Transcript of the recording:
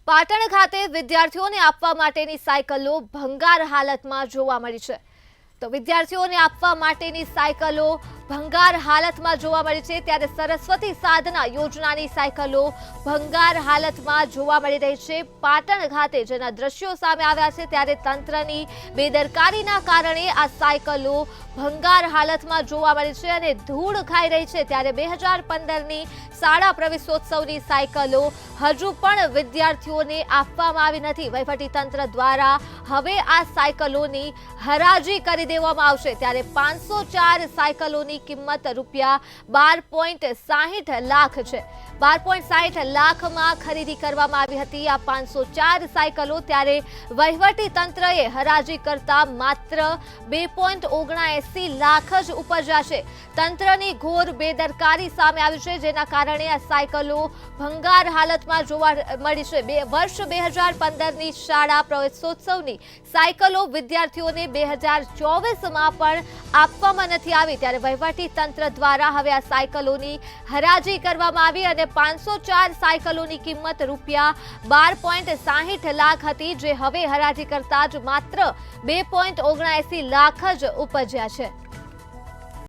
પાટણ ખાતે વિદ્યાર્થીઓને આપવા માટેની સાયકલો ભંગાર હાલતમાં જોવા મળી છે। તો વિદ્યાર્થીઓને આપવા માટેની સાયકલો ભંગાર હાલતમાં જોવા મળી છે, ત્યારે સરસ્વતી સાધના યોજનાની સાયકલો ભંગાર હાલતમાં જોવા મળી રહી છે। પાટણ ખાતે જેના દ્રશ્યો સામે આવ્યા છે, ત્યારે તંત્રની બેદરકારીના કારણે આ સાયકલો ભંગાર હાલતમાં જોવા મળી છે અને ધૂળ ખાઈ રહી છે। ત્યારે 2015ની શાળા પ્રવેશોત્સવની સાયકલો હજુ પણ વિદ્યાર્થીઓને આપવામાં આવી નથી। વહીવટી તંત્ર દ્વારા હવે આ સાયકલોની હરાજી કરી દેવામાં આવશે। ત્યારે 504 સાયકલોની કિંમત રૂપિયા 12.60 લાખ છે। 12.60 લાખમાં ખરીદી કરવામાં આવી હતી આ 504 સાયકલો। ત્યારે વહીવટી તંત્રએ હરાજી કરતા માત્ર 2.79 લાખ જ ઉપજ્યા છે। તંત્રની ઘોર બેદરકારી સામે આવી છે, જેના કારણે આ સાયકલો ભંગાર હાલતમાં જોવા મળી છે। વર્ષ 2015ની શાળા પ્રવેશોત્સવની સાયકલો વિદ્યાર્થીઓને 2024માં પણ આપવામાં નથી આવી। ત્યારે વહીવટી તંત્ર દ્વારા હવે આ સાયકલોની હરાજી કરવામાં આવી અને 504 સાયકલોની કિંમત રૂપિયા 12.60 લાખ હતી, જે હવે હરાજી કરતા જ માત્ર 2.79 લાખ જ ઉપજ્યા છે।